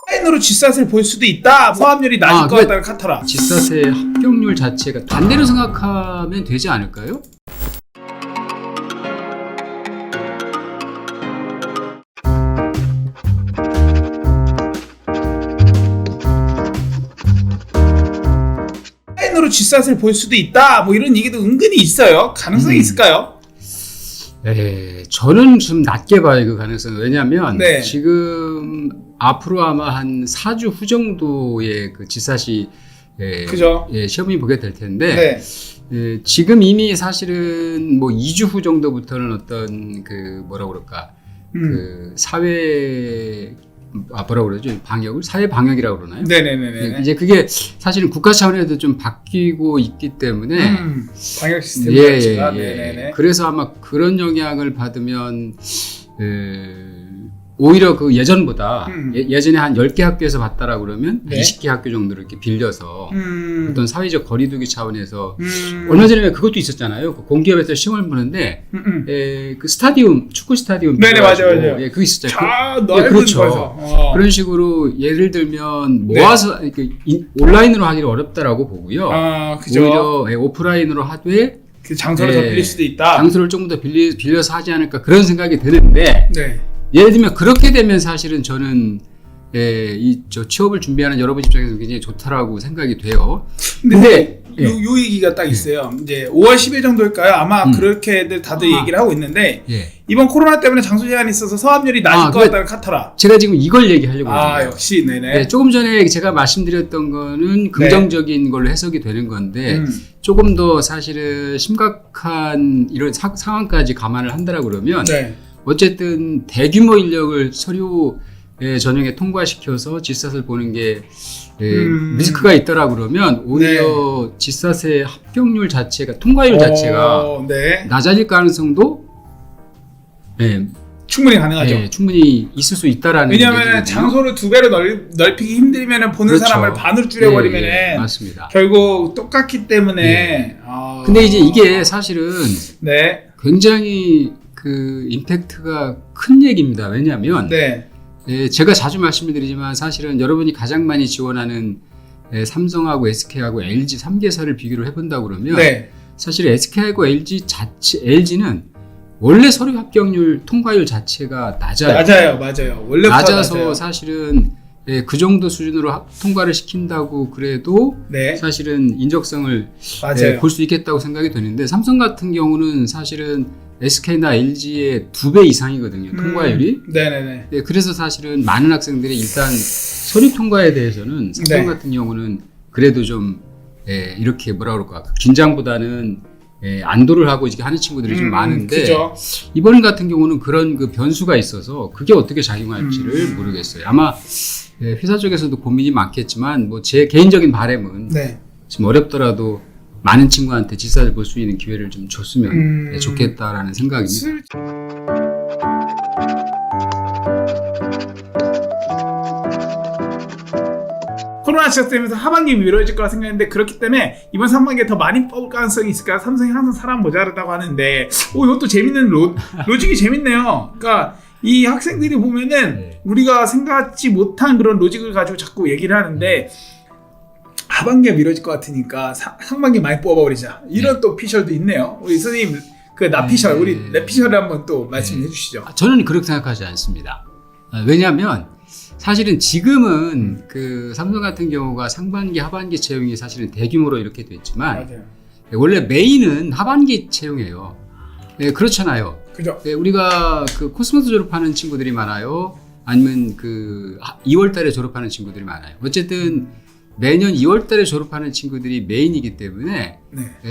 라인으로 G샷을 볼 수도 있다. 서합률이 낮을 것 같다는 카타라. G샷의 합격률 자체가 반대로 생각하면 되지 않을까요? 라인으로 G샷을 볼 수도 있다. 뭐 이런 얘기도 은근히 있어요. 가능성이 있을까요? 네, 저는 좀 낮게 봐요, 그 가능성은. 왜냐면 네. 지금 앞으로 아마 한 4주 후 정도의 그 G샷이 그죠? 시험이 보게 될 텐데 지금 이미 사실은 뭐 2주 후 정도부터는 어떤 그 뭐라고 그럴까 그 사회 뭐라고 그러죠? 방역을 사회 방역이라고 그러나요? 네네네. 이제 그게 사실은 국가 차원에도 좀 바뀌고 있기 때문에 방역 시스템 자체가 네네네. 그래서 아마 그런 영향을 받으면 오히려 그 예전보다 예전에 한 10개 학교에서 봤다라고 그러면 20개 학교 정도를 이렇게 빌려서 어떤 사회적 거리두기 차원에서 얼마 전에 그것도 있었잖아요. 그 공기업에서 시험을 보는데 그 스타디움 축구 스타디움 네네 맞아요. 그거 있었잖아요. 넓은 그렇죠. 거에서. 그런 식으로 예를 들면 모아서 온라인으로 하기를 어렵다라고 보고요. 그죠. 오히려 오프라인으로 하되 그 장소를 더 빌릴 수도 있다. 장소를 조금 더 빌려서 하지 않을까 그런 생각이 드는데 예를 들면 그렇게 되면 사실은 저는 저 취업을 준비하는 여러분 입장에서 굉장히 좋다라고 생각이 돼요. 근데 요 얘기가 딱 있어요. 이제 5월 10일 정도일까요? 아마 그렇게들 다들 얘기를 하고 있는데 이번 코로나 때문에 장소 제한이 있어서 서합률이 낮을 것 같다는 카타라. 제가 지금 이걸 얘기하려고 했어요. 역시 네네. 조금 전에 제가 말씀드렸던 거는 긍정적인 걸로 해석이 되는 건데 조금 더 사실은 심각한 이런 상황까지 감안을 한다라고 그러면 어쨌든 대규모 인력을 서류 전형에 통과시켜서 G샷을 보는 게 리스크가 있더라 그러면 오히려 G샷의 합격률 자체가 통과율 자체가 낮아질 가능성도 충분히 가능하죠. 충분히 있을 수 있다라는 왜냐하면 장소를 2배로 넓히기 힘들면 보는 사람을 반으로 줄여버리면 맞습니다. 결국 똑같기 때문에 근데 이제 이게 사실은 굉장히 그 임팩트가 큰 얘기입니다. 왜냐하면 제가 자주 말씀을 드리지만 사실은 여러분이 가장 많이 지원하는 삼성하고 SK하고 LG 3개사를 비교를 해본다고 그러면 사실 SK하고 LG는 원래 서류 합격률 통과율 자체가 낮아요. 맞아요. 원래 낮아서 낮아요. 사실은 그 정도 수준으로 통과를 시킨다고 그래도 사실은 인적성을 볼 수 있겠다고 생각이 되는데 삼성 같은 경우는 사실은 SK나 LG의 2배 이상이거든요. 통과율이. 그래서 사실은 많은 학생들이 일단 서류 통과에 대해서는 삼성 같은 경우는 그래도 좀 이렇게 뭐라 그럴까 긴장보다는 안도를 하고 이렇게 하는 친구들이 좀 많은데 이번 같은 경우는 그런 그 변수가 있어서 그게 어떻게 작용할지를 모르겠어요. 아마 회사 쪽에서도 고민이 많겠지만 뭐 제 개인적인 바람은 지금 어렵더라도 많은 친구한테 G샷을 볼 수 있는 기회를 좀 줬으면 좋겠다라는 생각입니다. 코로나 시작되면서 하반기 미뤄질 거라 생각했는데 그렇기 때문에 이번 상반기에 더 많이 뽑을 가능성이 있을까? 삼성이 항상 사람 모자르다고 하는데 이것도 재밌는 로직이 재밌네요. 그러니까 이 학생들이 보면은 우리가 생각지 못한 그런 로직을 가지고 자꾸 얘기를 하는데 하반기가 미뤄질 것 같으니까 상반기 많이 뽑아버리자 이런 또 피셜도 있네요. 우리 선생님 그 나피셜 우리 랩피셜을 한번 또 말씀해 주시죠. 저는 그렇게 생각하지 않습니다. 왜냐하면 사실은 지금은 그 삼성 같은 경우가 상반기 하반기 채용이 사실은 대규모로 이렇게 됐지만 원래 메인은 하반기 채용이에요. 그렇잖아요. 그죠? 우리가 그 코스모스 졸업하는 친구들이 많아요. 아니면 그 2월 달에 졸업하는 친구들이 많아요. 어쨌든 매년 2월 달에 졸업하는 친구들이 메인이기 때문에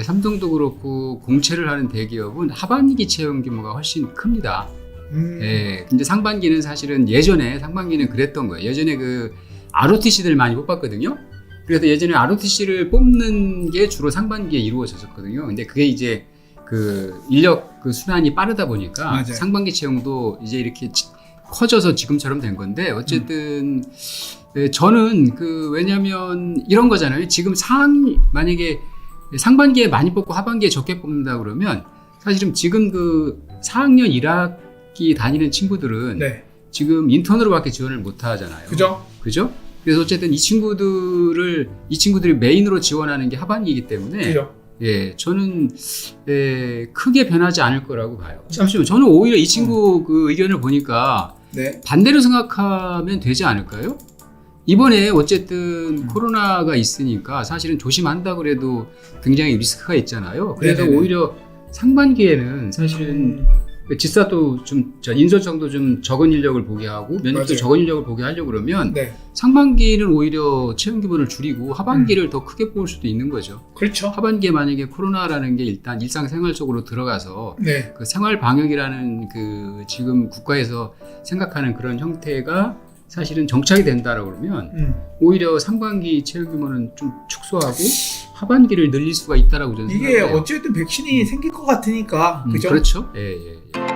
삼성도 그렇고 공채를 하는 대기업은 하반기 채용 규모가 훨씬 큽니다. 근데 상반기는 사실은 예전에 상반기는 그랬던 거예요. 예전에 그 ROTC들 많이 뽑았거든요. 그래서 예전에 ROTC를 뽑는 게 주로 상반기에 이루어졌었거든요. 근데 그게 이제 그 인력 그 순환이 빠르다 보니까 상반기 채용도 이제 이렇게 커져서 지금처럼 된 건데 어쨌든 저는 그 왜냐면 이런 거잖아요. 지금 만약에 상반기에 많이 뽑고 하반기에 적게 뽑는다 그러면 사실은 지금 그 4학년 1학기 다니는 친구들은 지금 인턴으로밖에 지원을 못 하잖아요. 그죠? 그죠? 그래서 어쨌든 이 친구들이 메인으로 지원하는 게 하반기이기 때문에 그죠? 예, 저는 크게 변하지 않을 거라고 봐요. 잠시만, 저는 오히려 이 친구 그 의견을 보니까 네. 반대로 생각하면 되지 않을까요? 이번에 어쨌든 코로나가 있으니까 사실은 조심한다 그래도 굉장히 리스크가 있잖아요. 그래서 네네네. 오히려 상반기에는 사실은 지사도 좀 인선성도 좀 적은 인력을 보게 하고 면접도 맞아요. 적은 인력을 보게 하려고 그러면 네. 상반기는 오히려 채용 규모를 줄이고 하반기를 더 크게 뽑을 수도 있는 거죠. 그렇죠. 하반기에 만약에 코로나라는 게 일단 일상생활 속으로 들어가서 네. 그 생활 방역이라는 그 지금 국가에서 생각하는 그런 형태가 사실은 정착이 된다라고 그러면 오히려 상반기 채용 규모는 좀 축소하고 하반기를 늘릴 수가 있다라고 저는 이게 생각해요. 어쨌든 백신이 생길 것 같으니까 그죠? 그렇죠. 예, 예, 예.